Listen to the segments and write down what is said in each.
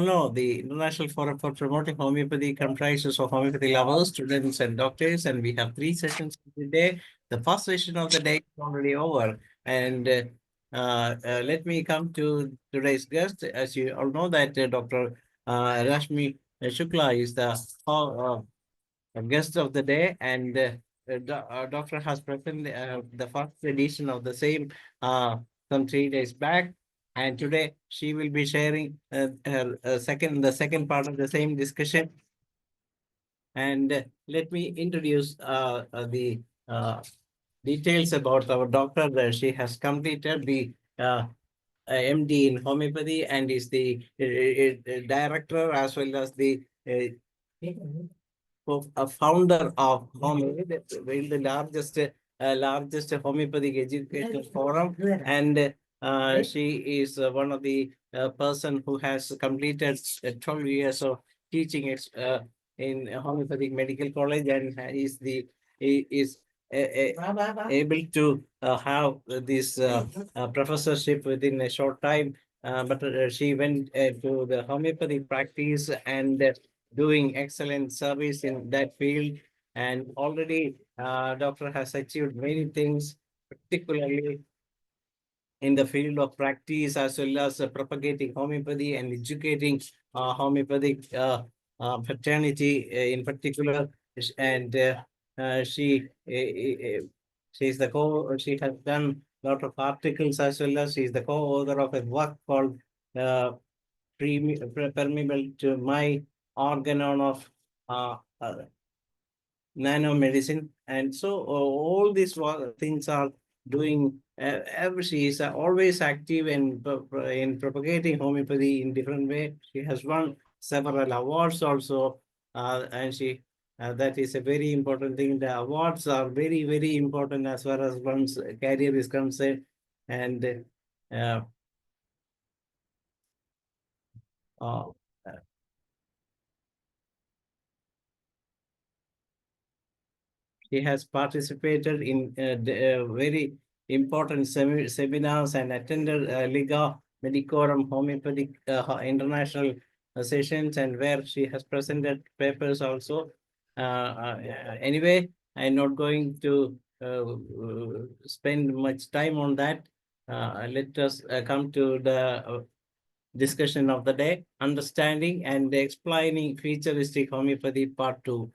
No, the International Forum for Promoting Homeopathy comprises of homeopathy lovers, students, and doctors, and we have 3 sessions every day. The first session of the day is already over, and let me come to today's guest. As you all know, that Dr. Rashmi Shukla is the guest of the day, and doctor has presented the first edition of the same some 3 days back, and today she will be sharing her the second part of the same discussion. And let me introduce the details about our doctor. She has completed the MD in homeopathy and is the director as well as the a founder of the largest homeopathic education forum, and she is one of the person who has completed 12 years of teaching in homeopathic medical college, and is able to have this professorship within a short time. But she went to the homeopathic practice and doing excellent service in that field. And already doctor has achieved many things, particularly in the field of practice as well as propagating homeopathy and educating homeopathic fraternity in particular. And she she's the she has done a lot of articles as well as she's the co-author of a work called uh, permeable to my organon of nanomedicine. And so all these things are doing, she is always active in propagating homeopathy in different way. She has won several awards also, and she that is a very important thing. The awards are very, very important as far as one's career is concerned. And uh, uh, He has participated in very important seminars and attended Liga Medicorum Homeopathic international sessions, and where she has presented papers also. Anyway, I'm not going to spend much time on that. Let us come to the discussion of the day, understanding and explaining futuristic homeopathy part 2.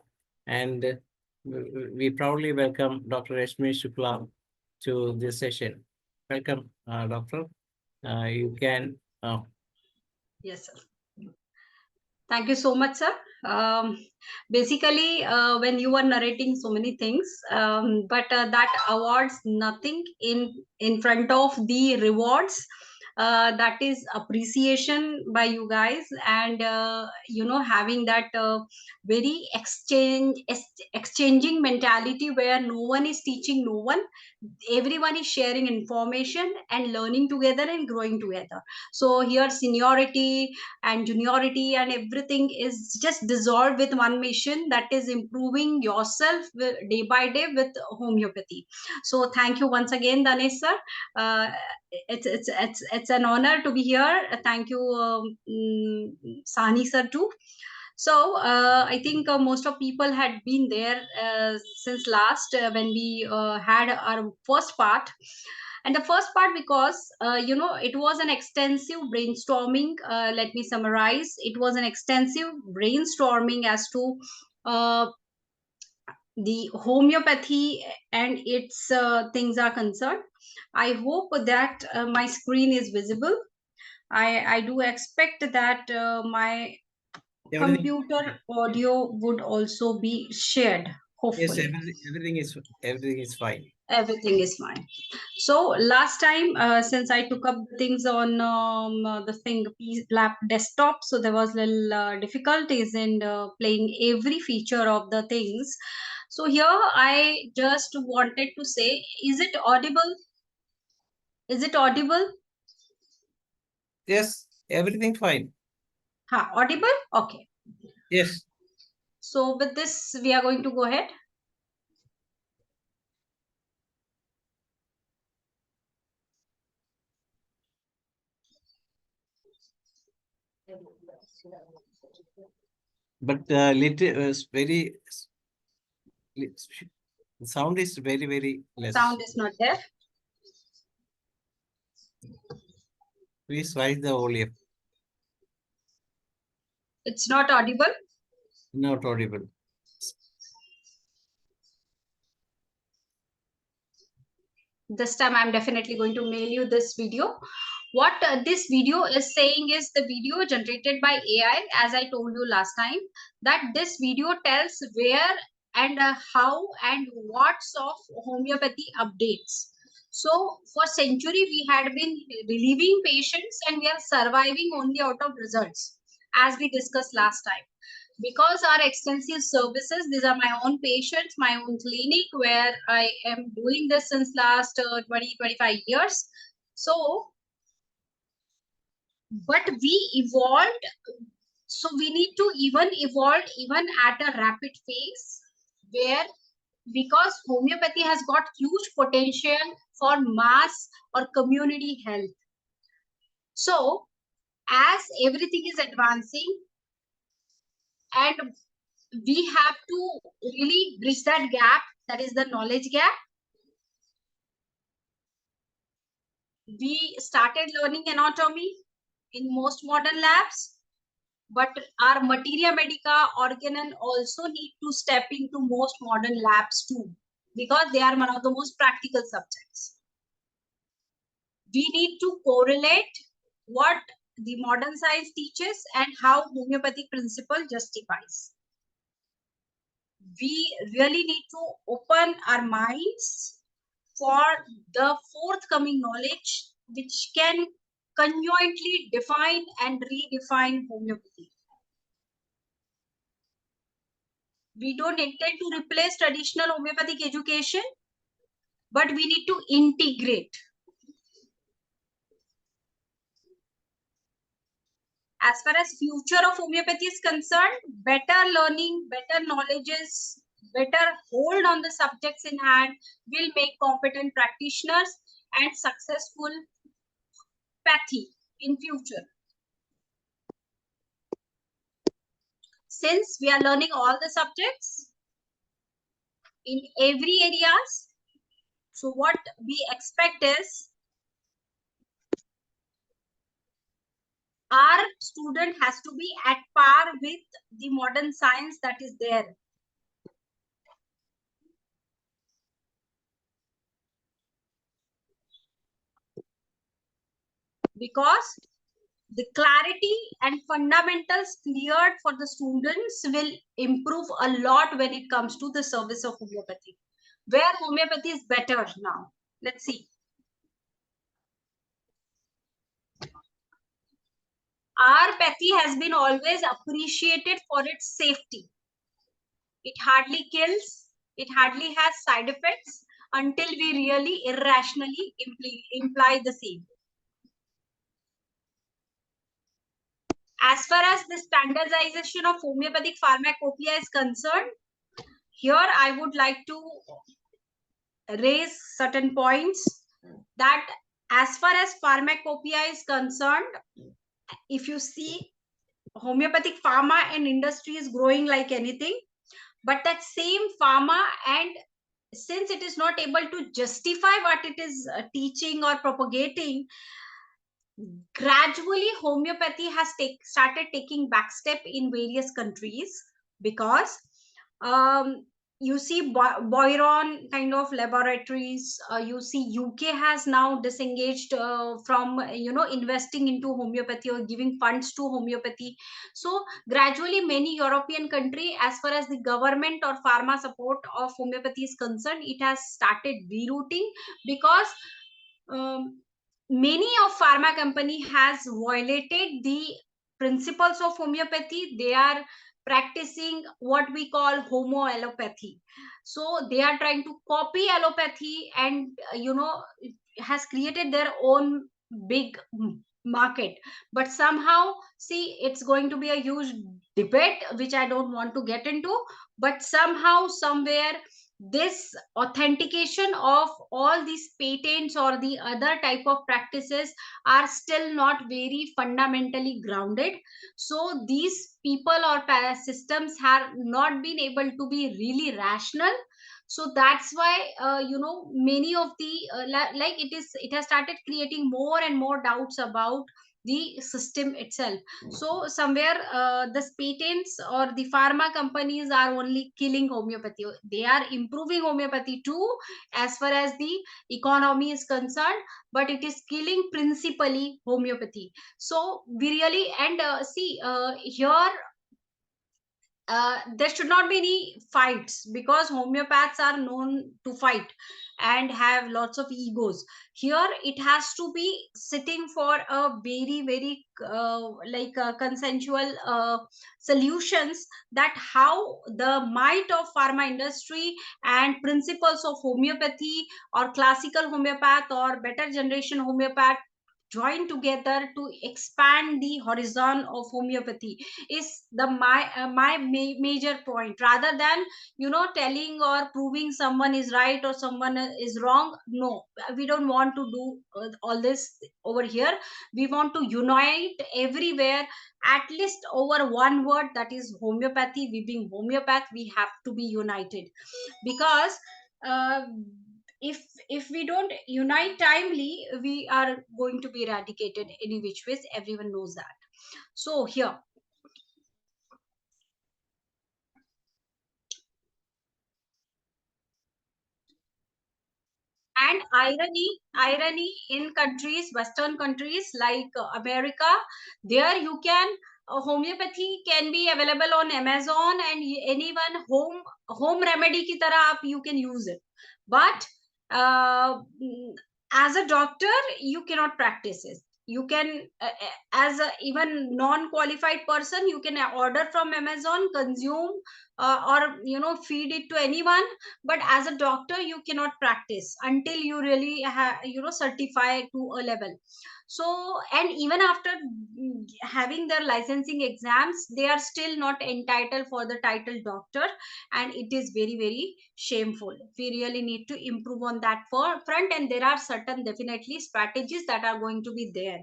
And we proudly welcome Dr. RASHMI Shukla to this session. Welcome, doctor. You can. Yes, sir. Thank you so much, sir. Basically, when you are narrating so many things, but that awards nothing in front of the rewards. That is appreciation by you guys, and having that very exchanging mentality where no one is teaching no one, everyone is sharing information and learning together and growing together. So here seniority and juniority and everything is just dissolved with one mission, that is improving yourself day by day with homeopathy. So thank you once again, Danesh sir. uh, it's an honor to be here. Thank you, Sani sir too. So I think most of people had been there since last when we had our first part. And the first part, because it was an extensive brainstorming. Let me summarize. It was an extensive brainstorming as to uh, the homeopathy and its things are concerned. I hope that my screen is visible. I do expect that my computer audio would also be shared, Yes, hopefully. everything is fine. Everything is fine. So last time, since I took up things on the thing lap desktop, so there was little difficulties in playing every feature of the things. So here I just wanted to say, is it audible? Is it audible? Yes, everything fine. Audible? Okay. Yes. So with this, we are going to go ahead. But little very sound is very less. Sound is not there. Please raise the volume. It's not audible. Not audible. This time I'm definitely going to mail you this video. What this video is saying is the video generated by AI, as I told you last time, that this video tells where and how and what's of homeopathy updates. So for century we had been relieving patients and we are surviving only out of results, as we discussed last time. Because our extensive services, these are my own patients, my own clinic where I am doing this since last 20-25 years. So but we evolved, so we need to even evolve even at a rapid pace, where because homeopathy has got huge potential for mass or community health. So as everything is advancing and we have to really bridge that gap, that is the knowledge gap. We started learning anatomy in most modern labs, but our materia medica organon also need to step into most modern labs too, because they are one of the most practical subjects. We need to correlate what the modern science teaches and how homeopathic principle justifies. We really need to open our minds for the forthcoming knowledge which can conjointly define and redefine homeopathy. We don't intend to replace traditional homeopathic education, but we need to integrate. As far as future of homeopathy is concerned, better learning, better knowledges, better hold on the subjects in hand will make competent practitioners and successful pathy in future. Since we are learning all the subjects in every areas, so what we expect is our student has to be at par with the modern science that is there. Because the clarity and fundamentals cleared for the students will improve a lot when it comes to the service of homeopathy. Where homeopathy is better now? Let's see. Our pathy has been always appreciated for its safety. It hardly kills, it hardly has side effects until we really irrationally imply the same. As far as the standardization of homeopathic pharmacopoeia is concerned, here I would like to raise certain points that as far as pharmacopoeia is concerned, if you see, homeopathic pharma and industry is growing like anything, but that same pharma, and since it is not able to justify what it is teaching or propagating, gradually homeopathy has started taking back step in various countries, because you see Boiron kind of laboratories, you see UK has now disengaged from investing into homeopathy or giving funds to homeopathy. So gradually many European country, as far as the government or pharma support of homeopathy is concerned, it has started rerouting, because many of pharma company has violated the principles of homeopathy. They are practicing what we call homoallopathy. So they are trying to copy allopathy and has created their own big market. But somehow, see, it's going to be a huge debate which I don't want to get into, but somehow somewhere this authentication of all these patents or the other type of practices are still not very fundamentally grounded. So these people or systems have not been able to be really rational. So that's why many of the like it has started creating more and more doubts about the system itself. So somewhere the patents or the pharma companies are only killing homeopathy. They are improving homeopathy too as far as the economy is concerned, but it is killing principally homeopathy. So we really and see here there should not be any fights, because homeopaths are known to fight and have lots of egos. Here it has to be sitting for a very very consensual solutions, that how the might of pharma industry and principles of homeopathy or classical homeopath or better generation homeopath join together to expand the horizon of homeopathy is the major point, rather than telling or proving someone is right or someone is wrong. No, we don't want to do all this over here. We want to unite everywhere, at least over one word, that is homeopathy. We being homeopath, we have to be united, because uh, if we don't unite timely, we are going to be eradicated any which ways. Everyone knows that. So here, and irony in countries, western countries like America, there you can homeopathy can be available on Amazon, and anyone home remedy ki tarah you can use it. But as a doctor you cannot practice it. You can as a even non qualified person, you can order from Amazon, consume or feed it to anyone, but as a doctor you cannot practice until you really certify to a level. So, and even after having their licensing exams, they are still not entitled for the title doctor, and it is very very shameful. We really need to improve on that front, and there are certain definitely strategies that are going to be there.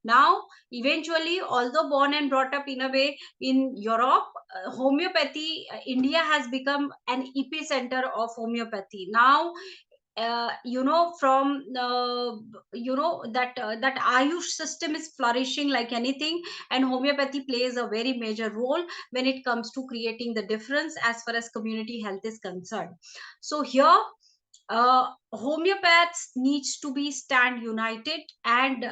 Now eventually, although born and brought up in a way in Europe, homeopathy, India has become an epicenter of homeopathy. Now from that Ayush system is flourishing like anything, and homeopathy plays a very major role when it comes to creating the difference as far as community health is concerned. So here homeopaths needs to be stand united and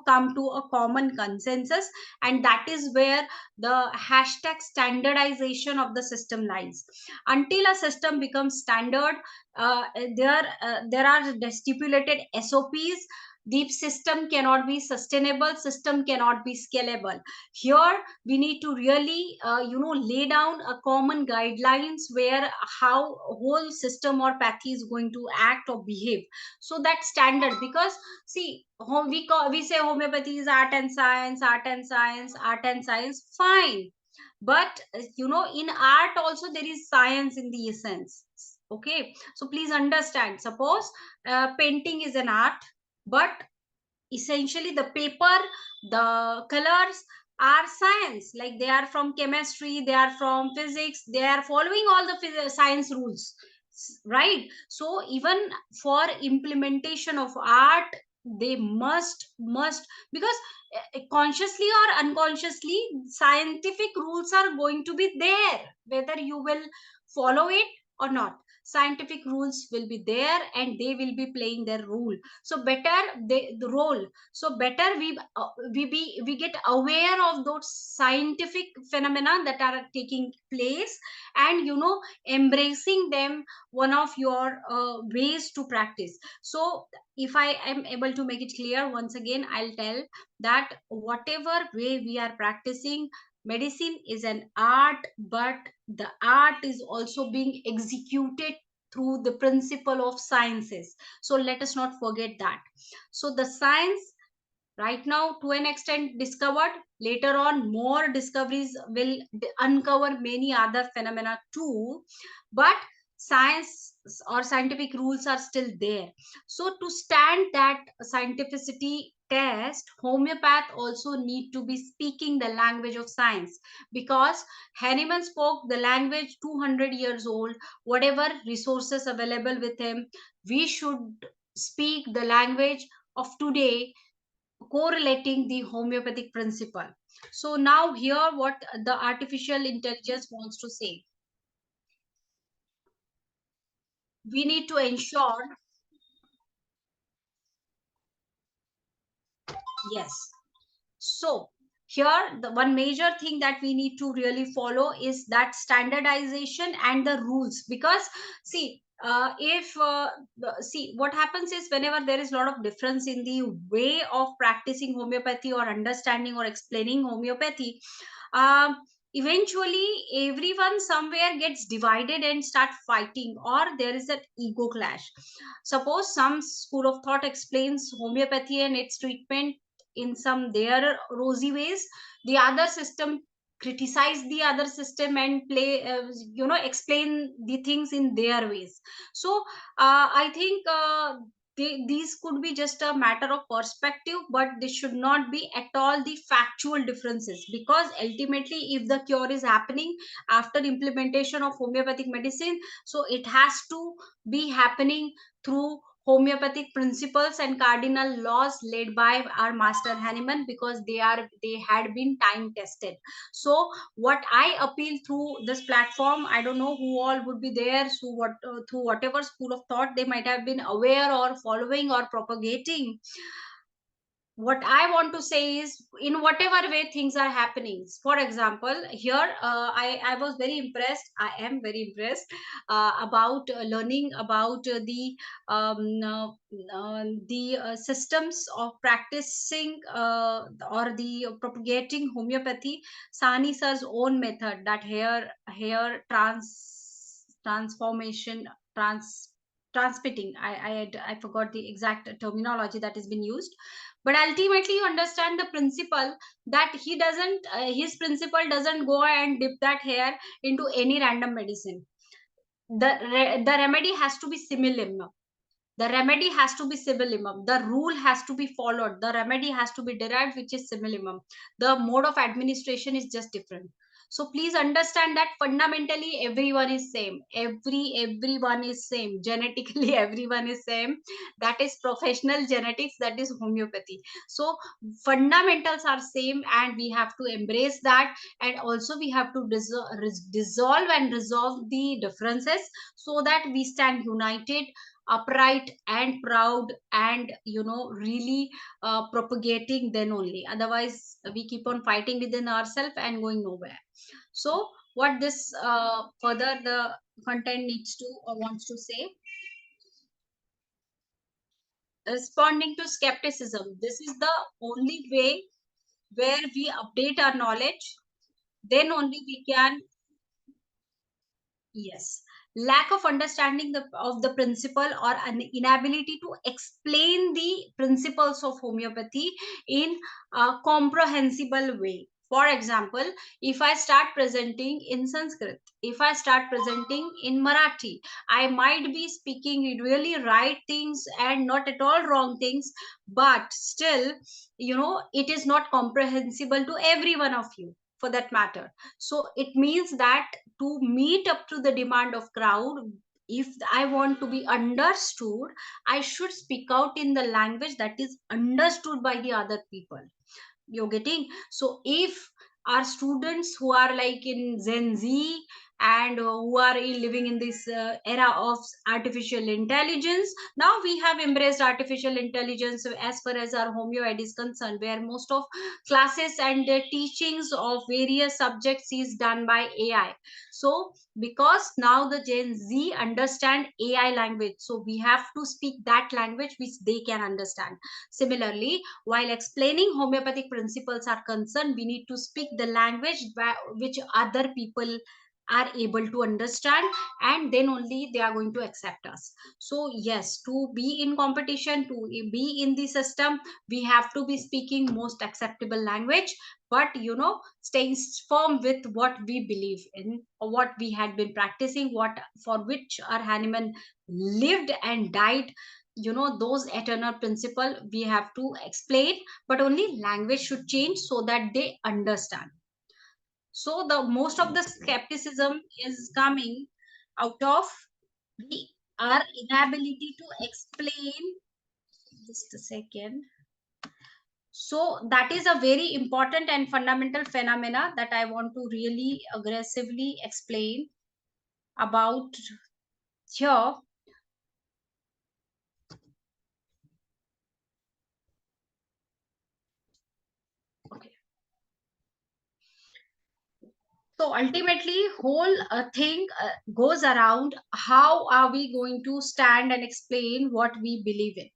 come to a common consensus, and that is where the hashtag standardization of the system lies. Until a system becomes standard, there are stipulated SOPs. The system cannot be sustainable, system cannot be scalable. Here we need to really lay down a common guidelines where how whole system or pathy is going to act or behave. So that standard, because see we say homeopathy is art and science, art and science, art and science, fine. But in art also there is science in the essence. Okay, so please understand, suppose painting is an art, but essentially the paper, the colors are science. Like they are from chemistry, they are from physics, they are following all the science rules, right? So even for implementation of art, they must, because consciously or unconsciously scientific rules are going to be there, whether you will follow it or not. Scientific rules will be there and they will be playing their role. So better the role, so better we get aware of those scientific phenomena that are taking place, and embracing them, one of your ways to practice. So if I am able to make it clear, once again I'll tell that whatever way we are practicing, medicine is an art, but the art is also being executed through the principle of sciences. So let us not forget that. So the science right now to an extent discovered, later on more discoveries will uncover many other phenomena too. But science or scientific rules are still there. So to stand that scientificity test, homeopath also need to be speaking the language of science, because Hahnemann spoke the language 200 years old. Whatever resources available with him, we should speak the language of today, correlating the homeopathic principle. So now here what the artificial intelligence wants to say, we need to ensure. Yes. So here the one major thing that we need to really follow is that standardization and the rules. Because see, if see what happens is, whenever there is a lot of difference in the way of practicing homeopathy or understanding or explaining homeopathy, um, eventually everyone somewhere gets divided and start fighting, or there is that ego clash. Suppose some school of thought explains homeopathy and its treatment in some their rosy ways, the other system criticize the other system and play explain the things in their ways. So I think these could be just a matter of perspective, but this should not be at all the factual differences, because ultimately if the cure is happening after implementation of homeopathic medicine, so it has to be happening through homeopathic principles and cardinal laws led by our master Hahnemann, because they had been time tested. So what I appeal through this platform, I don't know who all would be there, so what through whatever school of thought they might have been aware or following or propagating, what I want to say is, in whatever way things are happening. For example, here I was very impressed. I am very impressed about learning about the systems of practicing or the propagating homeopathy. Sani sir's own method, that hair transformation trans transmitting. I forgot the exact terminology that has been used, but ultimately you understand the principle, that he doesn't his principle doesn't go and dip that hair into any random medicine. The remedy has to be similar. The remedy has to be civilimum. The rule has to be followed. The remedy has to be derived, which is civilimum. The mode of administration is just different. So please understand that fundamentally everyone is same. Everyone is same. Genetically everyone is same. That is professional genetics. That is homeopathy. So fundamentals are same, and we have to embrace that. And also we have to dissolve and resolve the differences, so that we stand united, upright and proud, and really propagating, then only. Otherwise we keep on fighting within ourselves and going nowhere. So what this further the content needs to or wants to say, responding to skepticism, this is the only way where we update our knowledge, then only we can. Yes, lack of understanding of the principle, or an inability to explain the principles of homeopathy in a comprehensible way. For example, if I start presenting in Sanskrit, if I start presenting in Marathi, I might be speaking really right things and not at all wrong things, but still, it is not comprehensible to every one of you for that matter. So it means that to meet up to the demand of crowd, if I want to be understood, I should speak out in the language that is understood by the other people. You're getting? So if our students who are like in Gen Z, and who are living in this era of artificial intelligence, now we have embraced artificial intelligence as far as our homeo ed is concerned, where most of classes and the teachings of various subjects is done by AI. So because now the Gen Z understand AI language, so we have to speak that language which they can understand. Similarly, while explaining homeopathic principles are concerned, we need to speak the language which other people are able to understand, and then only they are going to accept us. So yes, to be in competition, to be in the system, we have to be speaking most acceptable language, but staying firm with what we believe in, or what we had been practicing, what for which our Hahnemann lived and died. Those eternal principle we have to explain, but only language should change so that they understand. So the most of the skepticism is coming out of the our inability to explain. Just a second. So that is a very important and fundamental phenomena that I want to really aggressively explain about here. Okay. So ultimately, whole thing goes around how are we going to stand and explain what we believe in.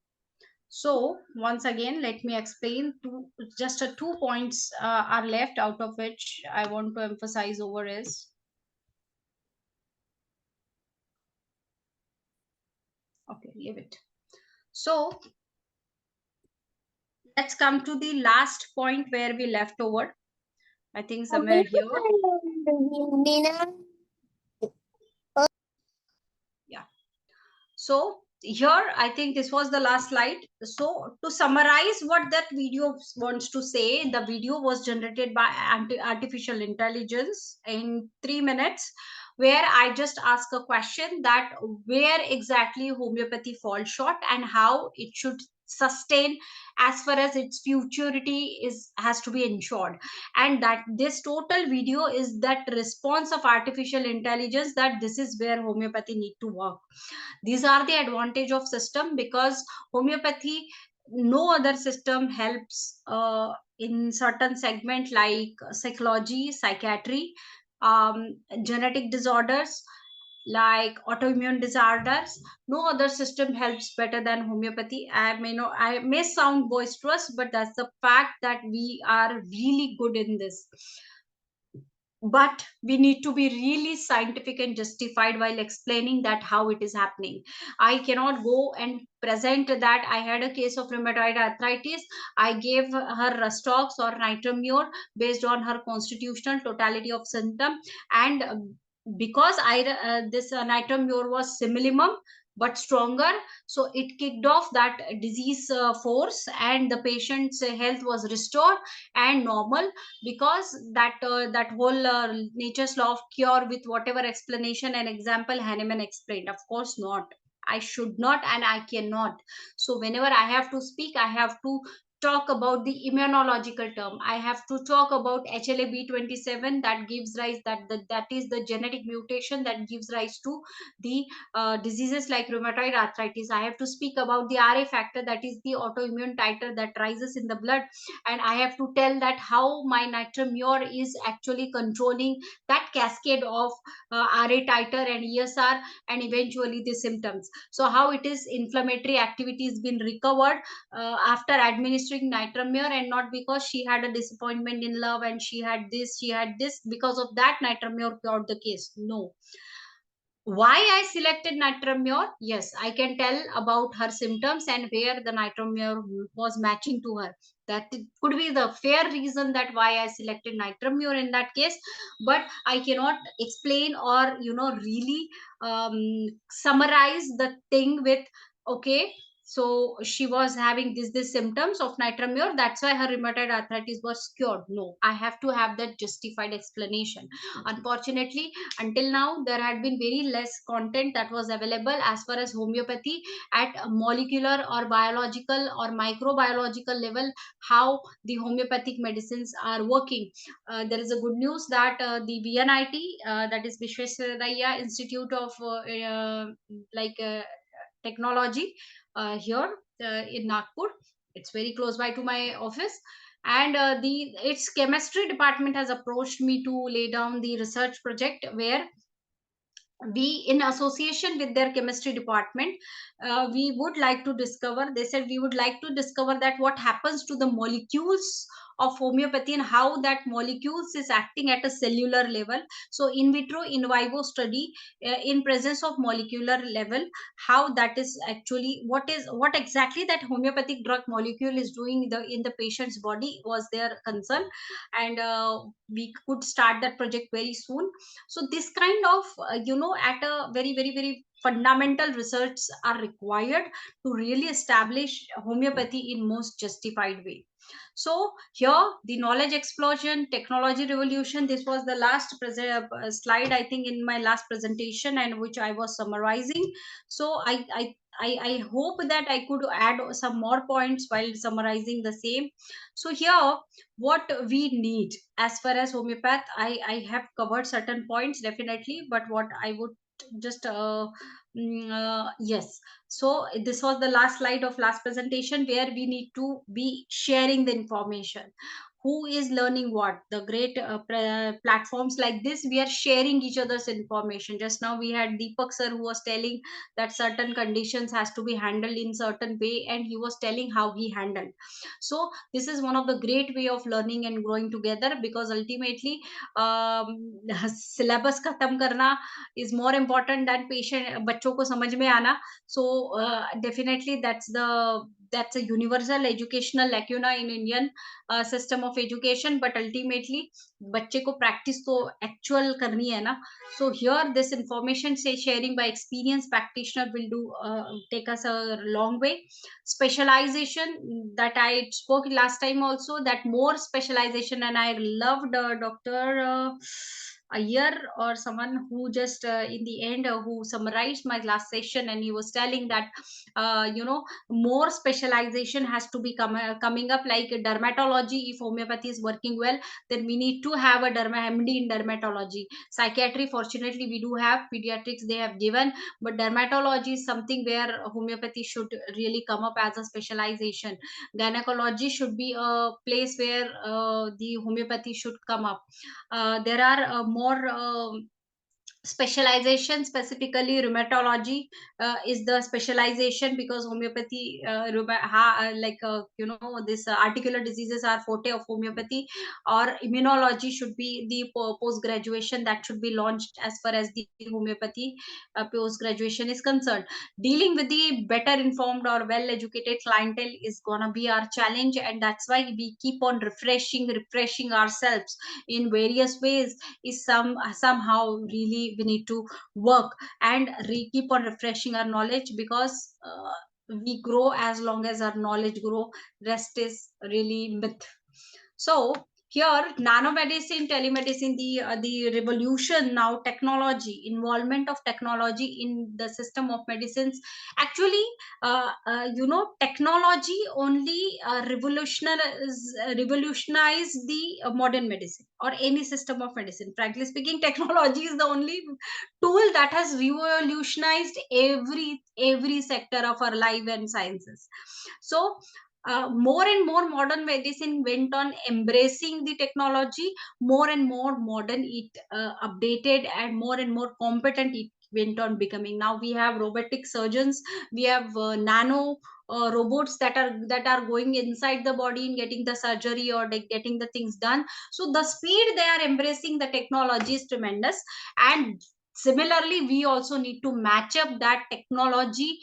So once again, let me explain just 2 points are left, out of which I want to emphasize over is. Okay, leave it. So let's come to the last point where we left over. I think somewhere here. Yeah. So here, I think this was the last slide. So to summarize what that video wants to say, the video was generated by artificial intelligence in 3 minutes, where I just ask a question that where exactly homeopathy falls short and how it should sustain as far as its futurity has to be ensured. And that this total video is that response of artificial intelligence, that this is where homeopathy need to work. These are the advantage of system, because homeopathy, no other system helps in certain segment like psychology, psychiatry, genetic disorders like autoimmune disorders. No other system helps better than homeopathy. I may sound boisterous, but that's the fact that we are really good in this. But we need to be really scientific and justified while explaining that how it is happening. I cannot go and present that I had a case of rheumatoid arthritis, I gave her Rustox or Nitromur based on her constitutional totality of symptom, and because this Nitromur was similimum but stronger, so it kicked off that disease force, and the patient's health was restored and normal, because that whole nature's law of cure with whatever explanation and example Hahnemann explained. Of course not. I should not and I cannot. So whenever I have to speak, I have to talk about the immunological term. I have to talk about HLA-B27 that gives rise, that is the genetic mutation that gives rise to the diseases like rheumatoid arthritis. I have to speak about the RA factor, that is the autoimmune titer that rises in the blood, and I have to tell that how my Nitromur is actually controlling that cascade of RA titer and ESR, and eventually the symptoms. So how it is inflammatory activity has been recovered after administering Nitromur, and not because she had a disappointment in love and she had this, because of that Nitromur cured the case. No. Why I selected Nitromur? Yes, I can tell about her symptoms and where the Nitromur was matching to her. That could be the fair reason that why I selected Nitromur in that case, but I cannot explain or really summarize the thing with, okay, so she was having this symptoms of Nitromur, that's why her rheumatoid arthritis was cured. No, I have to have that justified explanation. Unfortunately, until now there had been very less content that was available as far as homeopathy at a molecular or biological or microbiological level, how the homeopathic medicines are working. There is a good news that the VNIT, that is Vishwesvaraya Institute of technology here in Nagpur, it's very close by to my office, and the its chemistry department has approached me to lay down the research project, where we, in association with their chemistry department, we would like to discover, they said we would like to discover that what happens to the molecules of homeopathy and how that molecules is acting at a cellular level. So in vitro in vivo study, in presence of molecular level, how that is actually what exactly that homeopathic drug molecule is doing in the patient's body was their concern. And we could start that project very soon. So this kind of at a very fundamental research are required to really establish homeopathy in most justified way. So here the knowledge explosion, technology revolution, this was the last slide I think in my last presentation, and which I was summarizing. So I hope that I could add some more points while summarizing the same. So here what we need as far as homeopath, I have covered certain points definitely, but what I would just yes, so this was the last slide of last presentation, where we need to be sharing the information. Who is learning what? The great platforms like this, we are sharing each other's information. Just now we had Deepak sir who was telling that certain conditions has to be handled in certain way, and he was telling how he handled. So this is one of the great way of learning and growing together, because ultimately syllabus khatam karna is more important than patient बच्चों को समझ में आना. So definitely that's a universal educational lacuna in Indian system of education, but ultimately बच्चे को practice तो actual करनी है ना. So here this information say sharing by experienced practitioner will do take us a long way. Specialization, that I spoke last time also, that more specialization, and I loved Dr. Ayer or someone who just in the end who summarized my last session, and he was telling that more specialization has to be coming up, like dermatology. If homeopathy is working well, then we need to have a MD in dermatology. Psychiatry, fortunately we do have, pediatrics they have given, but dermatology is something where homeopathy should really come up as a specialization. Gynecology should be a place where the homeopathy should come up. There are more specialization, specifically rheumatology is the specialization, because homeopathy this articular diseases are forte of homeopathy. Or immunology should be the post graduation that should be launched as far as the homeopathy post graduation is concerned. Dealing with the better informed or well educated clientele is gonna be our challenge, and that's why we keep on refreshing ourselves in various ways. Is somehow really we need to work and keep on refreshing our knowledge, because we grow as long as our knowledge grow. Rest is really myth. So here nanomedicine, telemedicine, the revolution now, technology, involvement of technology in the system of medicines. Actually technology only revolutionize the modern medicine or any system of medicine. Frankly speaking, technology is the only tool that has revolutionized every sector of our life and sciences. So more and more modern medicine went on embracing the technology. More and more modern it updated, and more competent it went on becoming. Now we have robotic surgeons, we have nano robots that are going inside the body and getting the surgery or getting the things done. So the speed they are embracing the technology is tremendous. And similarly we also need to match up that technology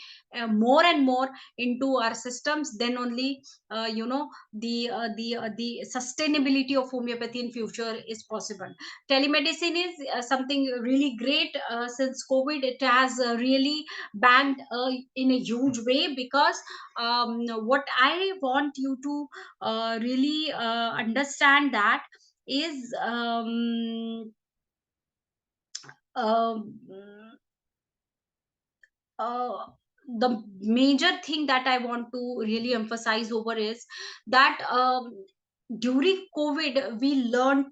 more and more into our systems. Then only the sustainability of homeopathy in future is possible. Telemedicine is something really great. Since COVID, it has really banged in a huge way, because what I want you to really understand that is um, uh, the major thing that I want to really emphasize over is that during COVID, we learned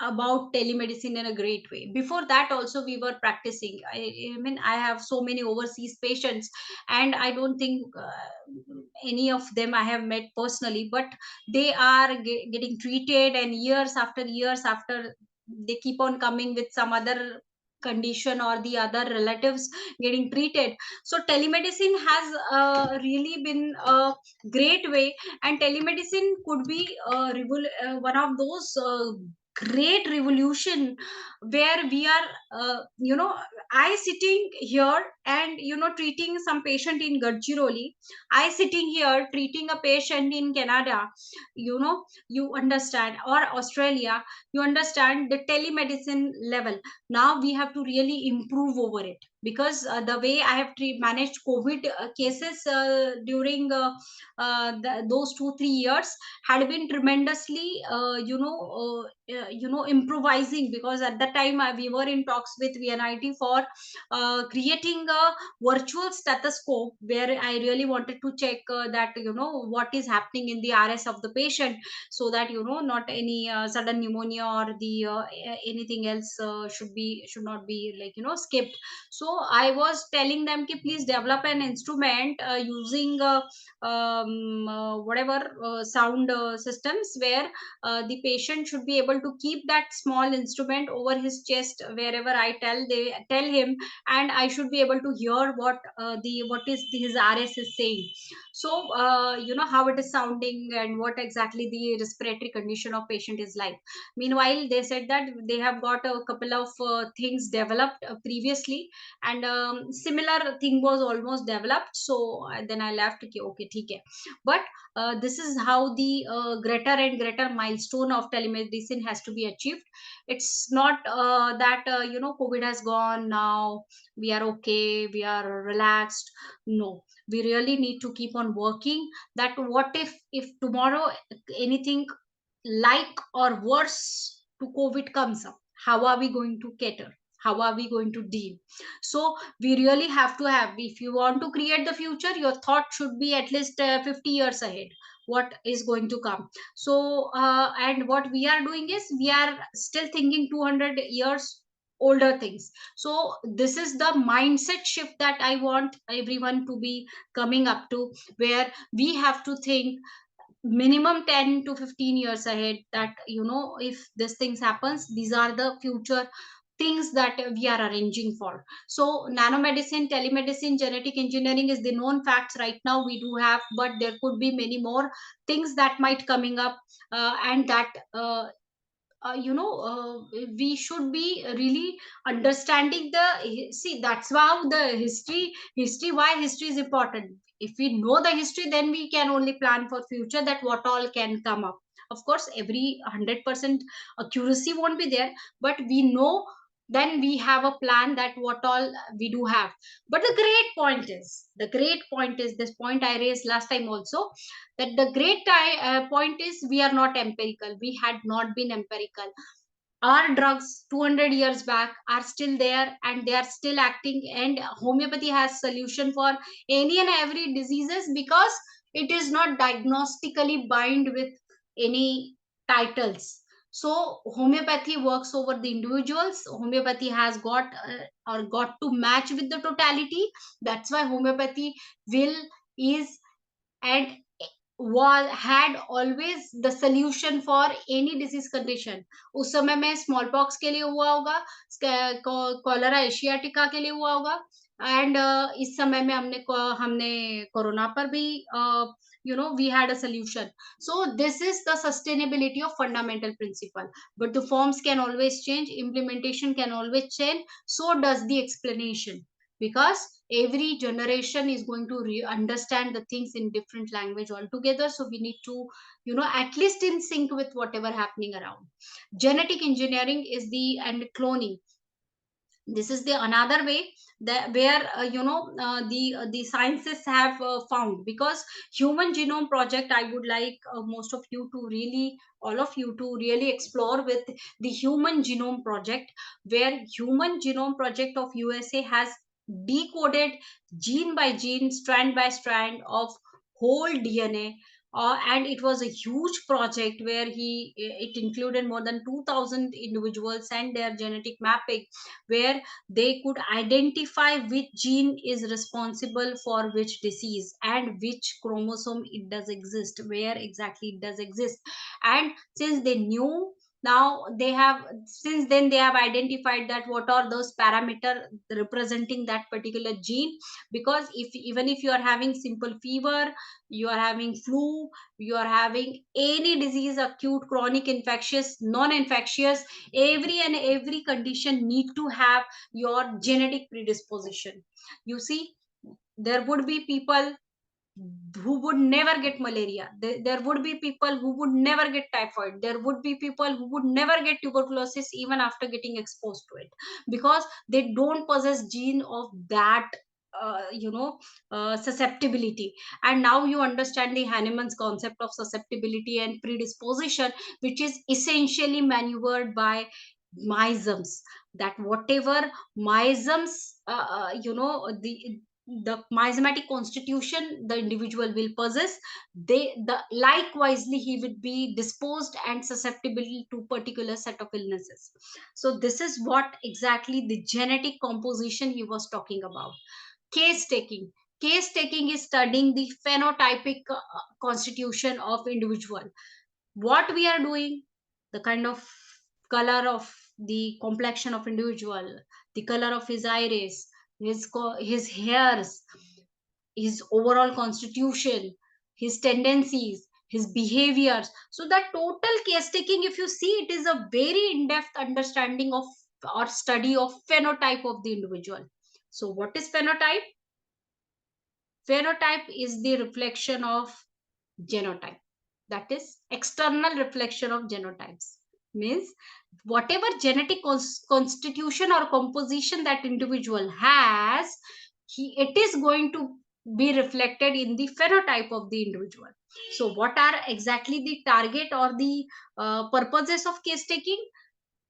about telemedicine in a great way. Before that, also we were practicing. I mean, I have so many overseas patients, and I don't think any of them I have met personally, but they are getting treated, and years after years after, they keep on coming with some other condition or the other relatives getting treated. So telemedicine has really been a great way, and telemedicine could be one of those great revolution where we are I sitting here and treating some patient in Gadchiroli, I sitting here treating a patient in Canada, you understand, or Australia, you understand the telemedicine level. Now we have to really improve over it, because the way I have managed COVID cases during those 2-3 years had been tremendously improvising, because at that time we were in talks with VNIT for creating a virtual stethoscope where I really wanted to check that what is happening in the RS of the patient, so that not any sudden pneumonia or the anything else should not be like skipped. So I was telling them ki please develop an instrument using whatever sound systems, where the patient should be able to keep that small instrument over his chest wherever I tell him, and I should be able to hear what is his RS is saying. So how it is sounding and what exactly the respiratory condition of patient is like. Meanwhile, they said that they have got a couple of things developed previously, and similar thing was almost developed. So then I left, okay, theek hai. But this is how the greater and greater milestone of telemedicine has to be achieved. It's not that COVID has gone, now we are okay, we are relaxed. No, we really need to keep on working, that what if tomorrow anything like or worse to COVID comes up, how are we going to cater, how are we going to deal? So we really have to have, if you want to create the future, your thought should be at least 50 years ahead, what is going to come. So and what we are doing is we are still thinking 200 years older things. So this is the mindset shift that I want everyone to be coming up to, where we have to think minimum 10 to 15 years ahead, that if this things happens, these are the future things that we are arranging for. So nanomedicine, telemedicine, genetic engineering is the known facts right now we do have, but there could be many more things that might coming up, and that we should be really understanding the see, that's how the history why history is important. If we know the history, then we can only plan for future, that what all can come up. Of course, every 100% accuracy won't be there, but we know, then we have a plan that what all we do have. But the great point is this point I raised last time also, that the great point is we are not empirical, we had not been empirical. Our drugs 200 years back are still there and they are still acting, and homeopathy has solution for any and every diseases, because it is not diagnostically bind with any titles. So homeopathy works over the individuals, homeopathy has got or got to match with the totality. That's why homeopathy will is and was had always the solution for any disease condition. उस समय में small pox के लिए हुआ होगा, cholera asiatica के लिए हुआ होगा, एंड इस समय में हमने कोरोना पर भी we had a solution. So this is the sustainability of fundamental principle, but the forms can always change, implementation can always change, so does the explanation, because every generation is going to understand the things in different language altogether. So we need to at least in sync with whatever happening around. Genetic engineering is the and cloning, this is the another way that where the sciences have found, because human genome project, I would like most of you to really, all of you to really explore with the human genome project, where human genome project of USA has decoded gene by gene, strand by strand of whole DNA. And it was a huge project where it included more than 2000 individuals and their genetic mapping, where they could identify which gene is responsible for which disease and which chromosome it does exist, where exactly it does exist. And since they knew Now they have, since then they have identified that what are those parameters representing that particular gene. Because if even if you are having simple fever, you are having flu, you are having any disease, acute, chronic, infectious, non-infectious, every condition need to have your genetic predisposition. You see, there would be people who would never get malaria. There would be people who would never get typhoid. There would be people who would never get tuberculosis even after getting exposed to it, because they don't possess gene of that susceptibility. And now you understand the Hahnemann's concept of susceptibility and predisposition, which is essentially maneuvered by meisms. That whatever meisms the miasmatic constitution the individual will possess, the likewisely he would be disposed and susceptible to particular set of illnesses. So this is what exactly the genetic composition he was talking about. Case taking. Case taking is studying the phenotypic constitution of individual. What we are doing, the kind of color of the complexion of individual, the color of his iris, his hairs, his overall constitution, his tendencies, his behaviors. So that total case taking, if you see, it is a very in-depth understanding of or study of phenotype of the individual. So what is phenotype? Phenotype is the reflection of genotype. That is external reflection of genotypes. Means whatever genetic constitution or composition that individual has, it is going to be reflected in the phenotype of the individual. So what are exactly the target or the purposes of case taking?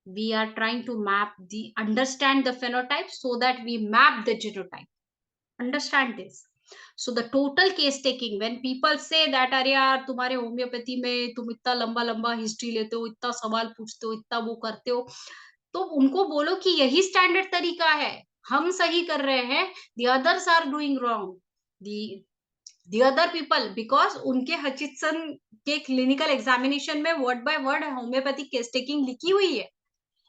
We are trying to understand the phenotype so that we map the genotype. Understand this. So the total case taking, when people say that अरे यार तुम्हारे homeopathy में तुम इतना लंबा लंबा history लेते हो, इतना सवाल पूछते हो, इतना वो करते हो, तो उनको बोलो कि यही स्टैंडर्ड तरीका है, हम सही कर रहे हैं, the others are doing wrong. the other people, because उनके हचिसन के क्लिनिकल एग्जामिनेशन में word by word homeopathic case taking लिखी हुई है.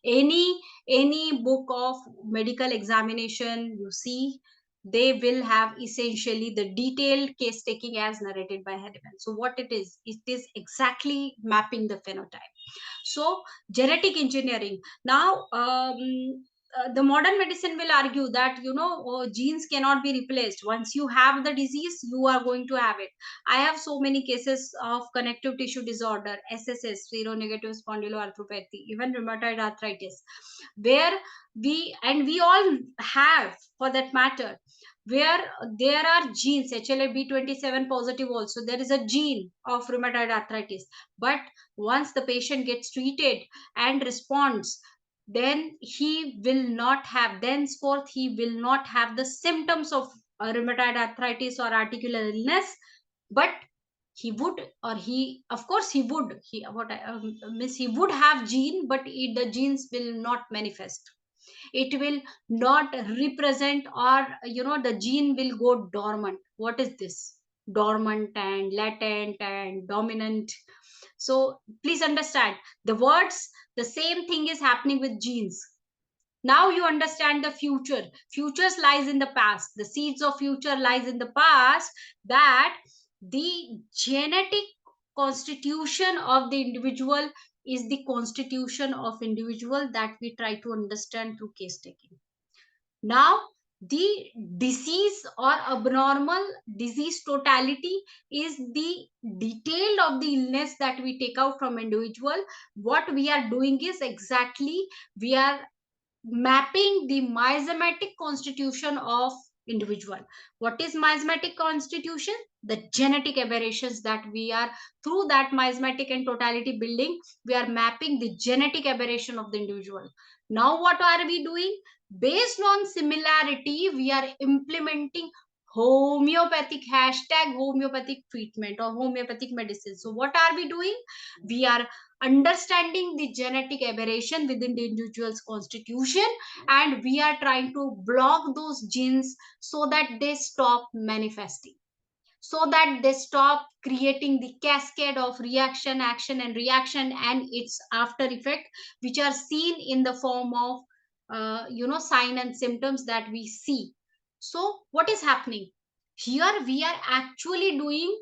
any book of medical examination you see, they will have essentially the detailed case taking as narrated by Hahnemann. So what it is exactly mapping the phenotype. So genetic engineering. Now the modern medicine will argue that genes cannot be replaced. Once you have the disease, you are going to have it. I have so many cases of connective tissue disorder, SSS, seronegative spondyloarthropathy, even rheumatoid arthritis, where we all have, for that matter, where there are genes HLA-B27 positive. Also there is a gene of rheumatoid arthritis, but once the patient gets treated and responds, then he will not have, thenceforth he will not have the symptoms of rheumatoid arthritis or articular illness. But he would, or he, of course he would, he would have gene, but the genes will not manifest. It will not represent, or the gene will go dormant. What is this? Dormant and latent and dominant. So please understand the words, the same thing is happening with genes. Now you understand the future. Futures lies in the past. The seeds of future lies in the past. That the genetic constitution of the individual is the constitution of individual that we try to understand through case taking. Now the disease or abnormal disease totality is the detail of the illness that we take out from individual. What we are doing is exactly we are mapping the miasmatic constitution of individual. What is miasmatic constitution? The genetic aberrations that we are, through that miasmatic and totality building, we are mapping the genetic aberration of the individual. Now what are we doing? Based on similarity, we are implementing homeopathic homeopathic treatment or homeopathic medicine. So what are we doing? We are understanding the genetic aberration within the individual's constitution, and we are trying to block those genes so that they stop manifesting. so that they stop creating the cascade of reaction, action, and reaction, and its after effect, which are seen in the form of sign and symptoms that we see. So what is happening here? We are actually doing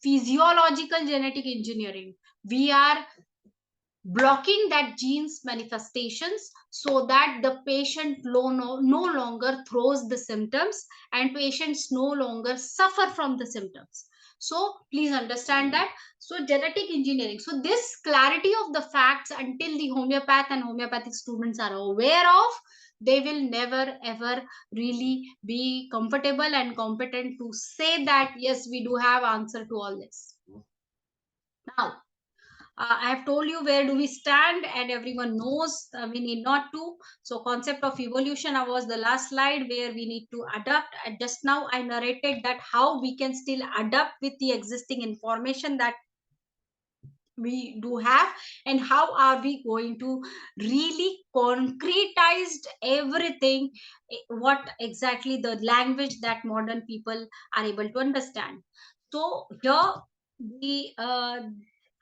physiological genetic engineering. We are blocking that gene's manifestations so that the patient no longer throws the symptoms, and patients no longer suffer from the symptoms. So please understand that. So genetic engineering, so this clarity of the facts, until the homeopath and homeopathic students are aware of, they will never ever really be comfortable and competent to say that yes, we do have answer to all this. Now I have told you where do we stand, and everyone knows we need not to. So concept of evolution was the last slide where we need to adapt. And just now I narrated that how we can still adapt with the existing information that we do have, and how are we going to really concretized everything, what exactly the language that modern people are able to understand. So here the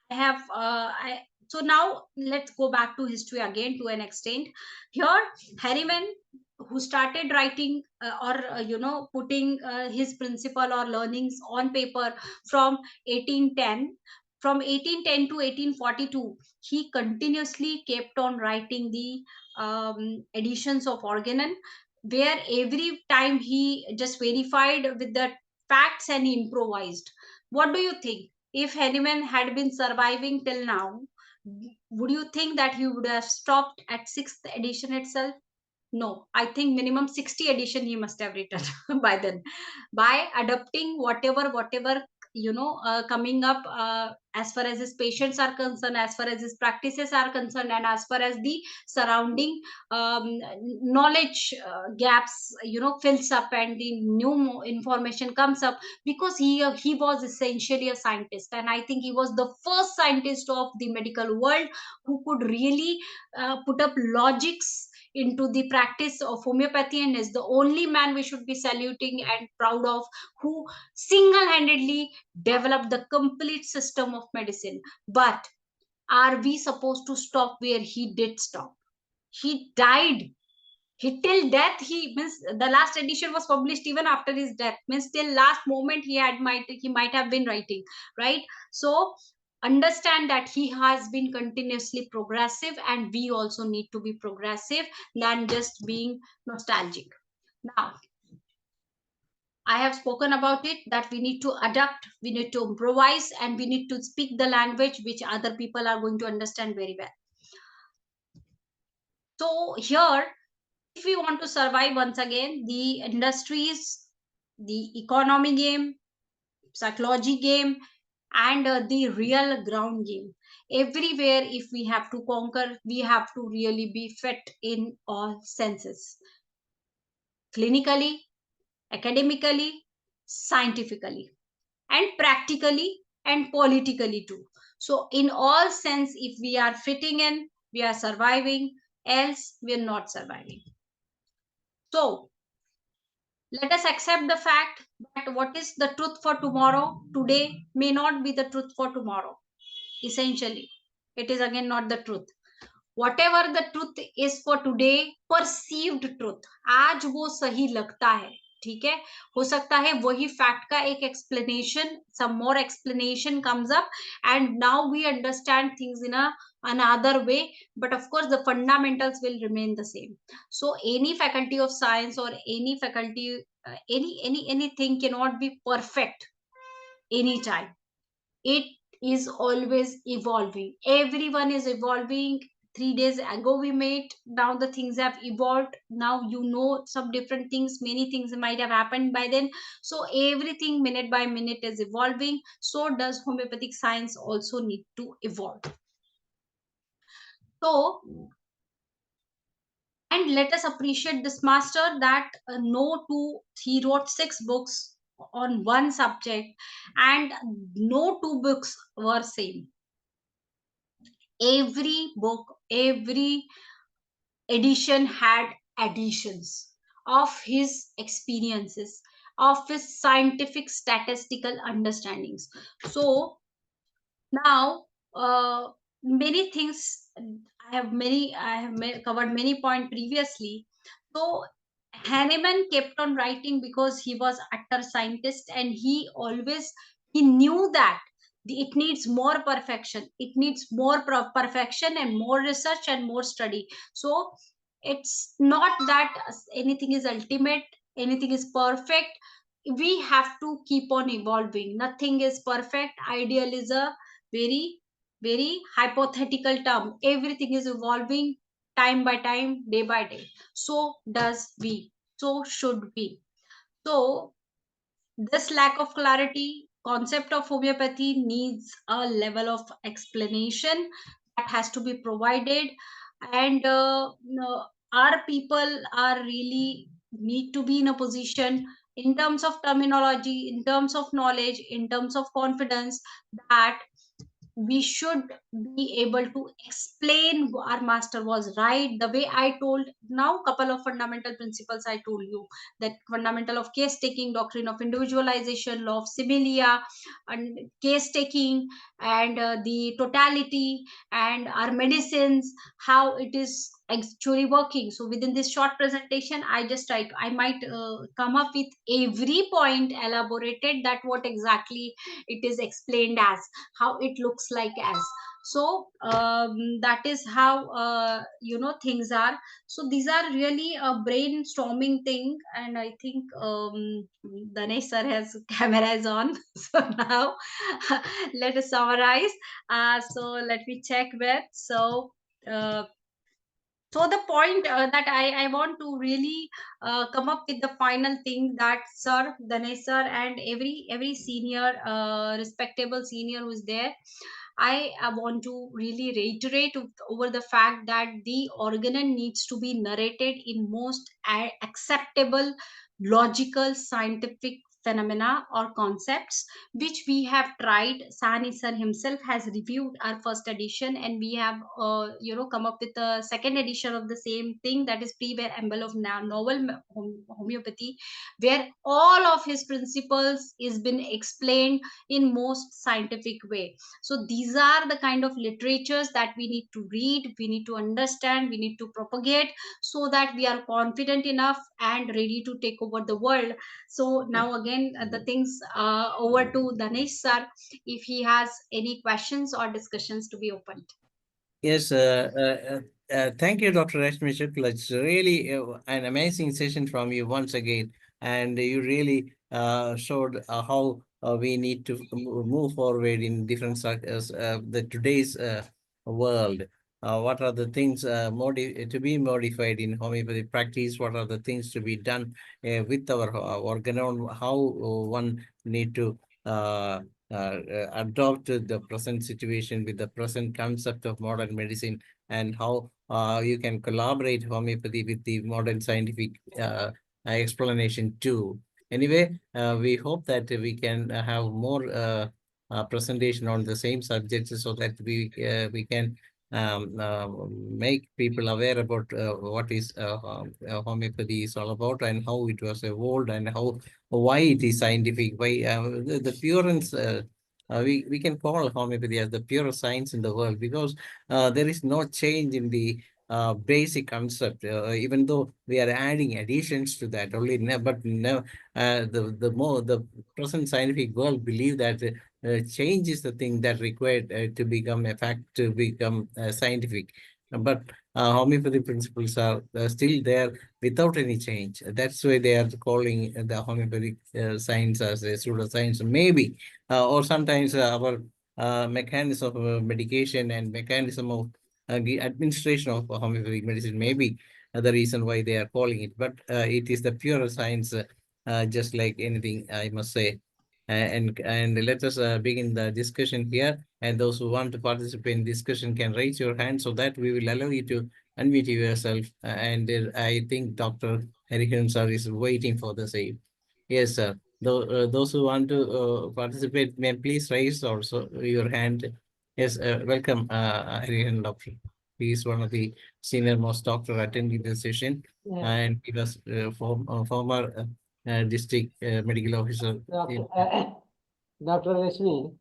I have so now let's go back to history again to an extent. Here Harriman, who started writing or putting his principle or learnings on paper from 1810, from 1810 to 1842, he continuously kept on writing the editions of organon, where every time he just verified with the facts and he improvised. What do you think? If Henneman had been surviving till now, would you think that he would have stopped at sixth edition itself? No, I think minimum 60 edition he must have written by then, by adopting whatever coming up as far as his patients are concerned, as far as his practices are concerned, and as far as the surrounding knowledge gaps fills up, and the new information comes up, because he was essentially a scientist, and I think he was the first scientist of the medical world who could really put up logics into the practice of homeopathy, and is the only man we should be saluting and proud of, who single-handedly developed the complete system of medicine. But are we supposed to stop where he did stop? He died. He till death, he means the last edition was published even after his death, means till last moment he might have been writing, right? So understand that he has been continuously progressive, and we also need to be progressive than just being nostalgic. Now I have spoken about it, that we need to adapt, we need to improvise, and we need to speak the language which other people are going to understand very well. So here, if we want to survive, once again, the industries, the economy game, psychology game, and the real ground game, everywhere, if we have to conquer, we have to really be fit in all senses, clinically, academically, scientifically, and practically, and politically too. So in all sense, if we are fitting in, we are surviving, else we are not surviving. So let us accept the fact that what is the truth for tomorrow today may not be the truth for tomorrow. Essentially, it is again not the truth. Whatever the truth is for today, perceived truth, आज वो सही लगता है, ठीक है, हो सकता है वही फैक्ट का एक explanation, some more explanation comes up, and now we understand things in another way, but of course the fundamentals will remain the same. So any faculty of science or any faculty, anything cannot be perfect anytime. It is always evolving. Everyone is evolving. 3 days ago we met, now the things have evolved, now some different things, many things might have happened by then. So everything minute by minute is evolving, so does homeopathic science also need to evolve. So, and let us appreciate this master that he wrote 6 books on one subject, and no 2 books were same. Every book, every edition had additions of his experiences, of his scientific statistical understandings. So now, many things I have covered many point previously. So Hahnemann kept on writing because he was utter scientist, and he knew that it needs more perfection. It needs more perfection and more research and more study. So it's not that anything is ultimate, anything is perfect. We have to keep on evolving. Nothing is perfect. Ideal is a very, very hypothetical term. Everything is evolving time by time, day by day. So does we. So should we. So this lack of clarity, concept of homeopathy needs a level of explanation that has to be provided. And no, our people are really need to be in a position, in terms of terminology, in terms of knowledge, in terms of confidence, that we should be able to explain our master was right. The way I told now, couple of fundamental principles I told you, that fundamental of case taking, doctrine of individualization, law of similia, and case taking, and the totality, and our medicines, how it is actually working. So within this short presentation, I might come up with every point elaborated, that what exactly it is explained as, how it looks like as. So that is how things are. So these are really a brainstorming thing, and I think Danesh sir has cameras on. So now let us summarize. So let me check with. Uh, so the point that I want to really come up with the final thing, that sir, Danesh sir, and every senior, respectable senior who is there, I want to really reiterate over the fact that the organon needs to be narrated in most acceptable, logical, scientific phenomena or concepts, which we have tried. Sani sir himself has reviewed our first edition, and we have come up with a second edition of the same thing, that is preamble of novel homeopathy, where all of his principles is been explained in most scientific way. So these are the kind of literatures that we need to read, we need to understand, we need to propagate, so that we are confident enough and ready to take over the world. So now again, the things over to Danesh sir, if he has any questions or discussions to be opened. Yes, thank you, Dr. Rashmi Shukla. It's really an amazing session from you once again, and you really showed how we need to move forward in different the today's world. What are the things to be modified in homeopathy practice? What are the things to be done with our organon? How one need to adopt the present situation with the present concept of modern medicine, and how you can collaborate homeopathy with the modern scientific explanation too. Anyway, we hope that we can have more presentation on the same subjects, so that we can make people aware about what is homeopathy is all about, and how it was evolved, and how why it is scientific, why the purest we can call homeopathy as the purest science in the world, because there is no change in the basic concept, even though we are adding additions to that only. But no, the present scientific world believe that change is the thing that required to become a fact, to become scientific. But homeopathy principles are still there without any change. That's why they are calling the homeopathic science as a pseudoscience, maybe, or sometimes our mechanism of medication and mechanism of the administration of homeopathic medicine may be the reason why they are calling it. But it is the pure science, just like anything, I must say. And let us begin the discussion here. And those who want to participate in discussion can raise your hand, so that we will allow you to unmute yourself. And I think Dr. Hariharan sir is waiting for the same. Yes, sir. Those who want to participate may please raise also your hand. Yes, welcome, Hariharan doctor. He is one of the senior most doctor attending the session, Yeah. and he was former District Medical Officer. Dr. Rashmi,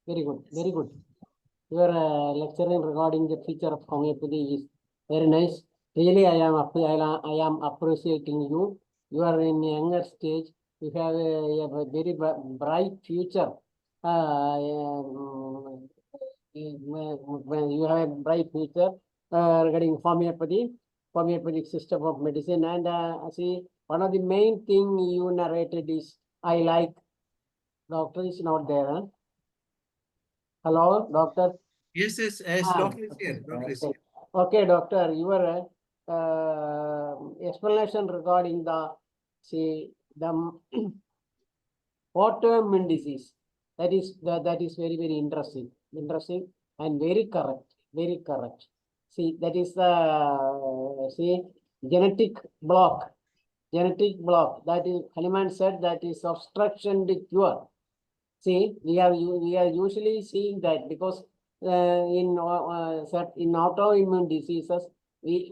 very good, very good. Your lecturing regarding the future of homeopathy is very nice. Really, I am appreciating you. You are in a younger stage. You have a very bright future. You have a bright future regarding homeopathic system of medicine. And see, one of the main thing you narrated is, I like, doctor is not there. Huh? Hello, doctor. Yes, doctor is here. Doctor is here. Okay, doctor, your explanation regarding the autoimmune disease, that is very, very interesting and very correct. See, that is the genetic block. That is, Hanuman said, that is obstruction to cure. See, we are usually seeing that because in autoimmune diseases, we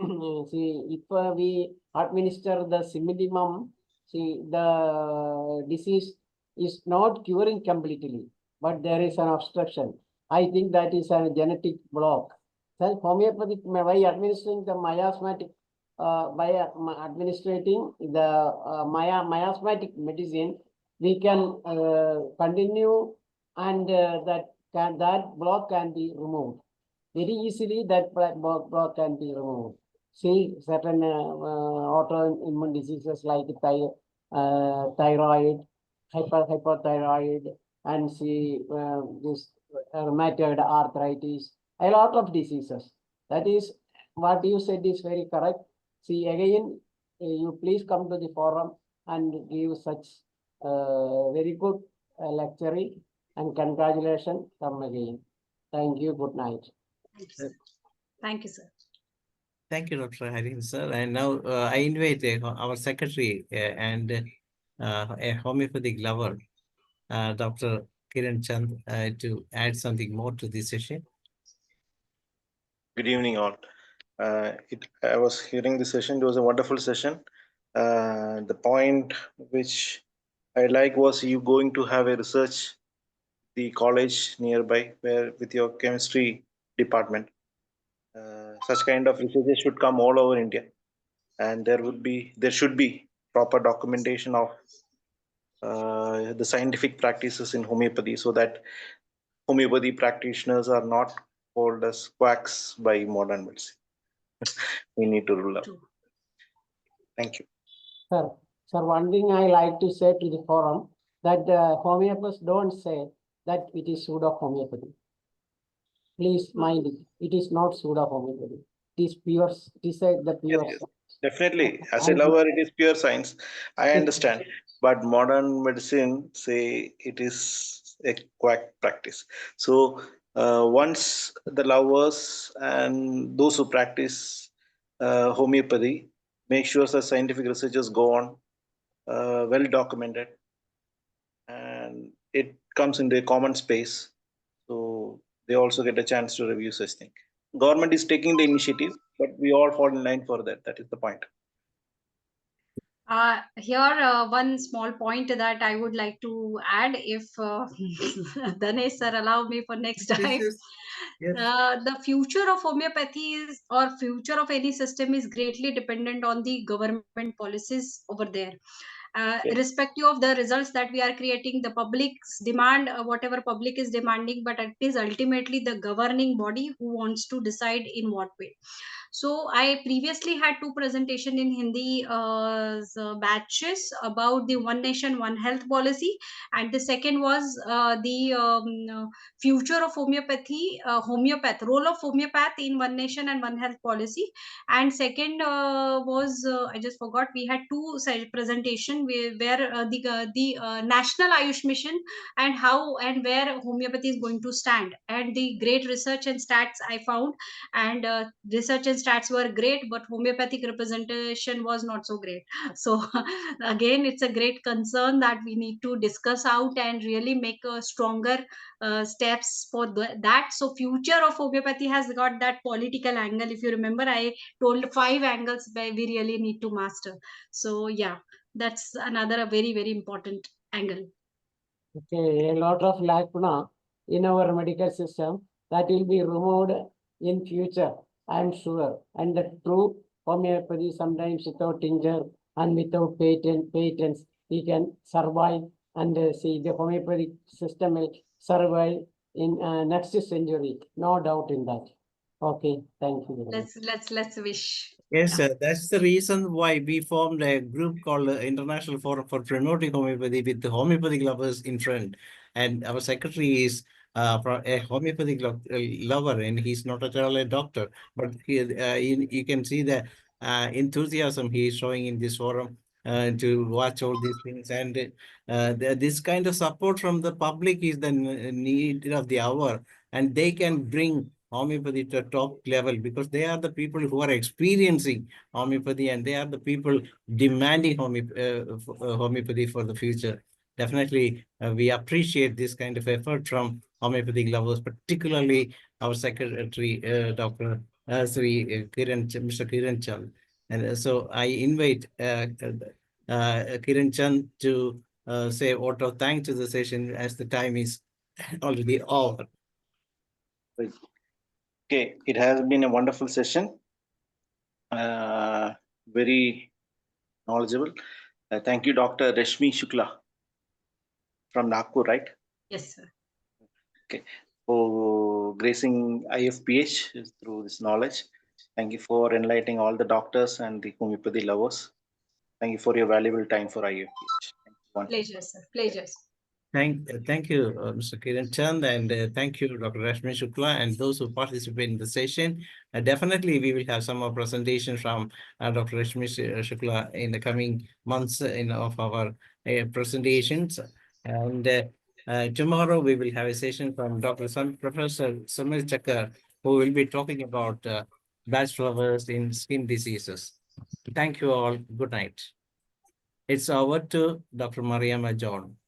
see, if we administer the simillimum, see, the disease is not curing completely, but there is an obstruction. I think that is a genetic block. So homeopathic, by administering the miasmatic, by administrating the miasmatic medicine, we can continue, and that block can be removed very easily. That block can be removed. See, certain autoimmune diseases like thyroid, hypothyroid, and see this rheumatoid arthritis, a lot of diseases. That is what you said is very correct. See, again, you please come to the forum and give such very good lecturing, and congratulations. Come again. Thank you. Good night. Thank you, sir. Thank you, Dr. Harin, sir. And now I invite our secretary and a homeopathic lover, Dr. Kiran Chand, to add something more to this session. Good evening, all. I was hearing the session. It was a wonderful session. The point which I like was you going to have a research the college nearby where with your chemistry department. Such kind of researches should come all over India, and there should be proper documentation of the scientific practices in homeopathy, so that homeopathy practitioners are not called as quacks by modern medicine. We need to rule out. Thank you. Sir, one thing I like to say to the forum, that homeopaths don't say that it is pseudo homeopathy. Please mind it. It is not pseudo homeopathy. It is pure. It is the pure. Yes. Definitely, as a lover, it is pure science. I understand, but modern medicine say it is a quack practice. So once the lovers and those who practice homeopathy make sure that scientific researches go on, well documented, and it comes into a common space, so they also get a chance to review such thing. Government is taking the initiative, but we all fall in line for that. That is the point. Here, one small point that I would like to add, if Danesh sir allow me for next time. Yes. The future of homeopathy is, or future of any system, is greatly dependent on the government policies over there. Irrespective of the results that we are creating, the public's demand, whatever public is demanding, but it is ultimately the governing body who wants to decide in what way. So I previously had 2 presentation in Hindi batches about the One Nation, One Health policy, and the second was the future of homeopathy, role of homeopath in One Nation and One Health policy. And second was I just forgot. We had 2 presentation where the National Ayush Mission and how and where homeopathy is going to stand, and the great research and stats I found, and research and stats were great, but homeopathic representation was not so great. So again, it's a great concern that we need to discuss out and really make a stronger steps for that. So future of homeopathy has got that political angle. If you remember, I told 5 angles where we really need to master. So yeah, That's another very, very important angle. Okay, a lot of lacuna in our medical system that will be removed in future, I am sure. And the true homeopathy, sometimes without tincture and without patents, we can survive and see the homeopathic system will survive in next century. No doubt in that. Okay, thank you very much. Let's wish. Yes, Yeah. that's the reason why we formed a group called International Forum for Promoting Homeopathy with the homeopathic lovers in front. And our secretary is a homeopathic lover, and he's not at all a doctor. But you can see the enthusiasm he is showing in this forum to watch all these things. And this kind of support from the public is the need of the hour. And they can bring homeopathy to a top level because they are the people who are experiencing homeopathy, and they are the people demanding homeopathy for the future. Definitely, we appreciate this kind of effort from homeopathic lovers, particularly our secretary, Dr. Mr. Kiran Chand. And so I invite Kiran Chand to say a vote of thanks to the session as the time is already over. Okay, it has been a wonderful session. Very knowledgeable. Thank you, Dr. Rashmi Shukla from Nagpur, right? Yes, sir. Okay, for gracing IFPH through this knowledge. Thank you for enlightening all the doctors and the homeopathy lovers. Thank you for your valuable time for IFPH. Thank you. Pleasure, sir. Pleasure. Thank you, Mr. Kiran Chand, and thank you, Dr. Rashmi Shukla, and those who participate in the session. Definitely, we will have some more presentations from Dr. Rashmi Shukla in the coming months of our presentations. And tomorrow, we will have a session from Professor Samir Chakar, who will be talking about batch flowers in skin diseases. Thank you all. Good night. It's over to Dr. Mariama John.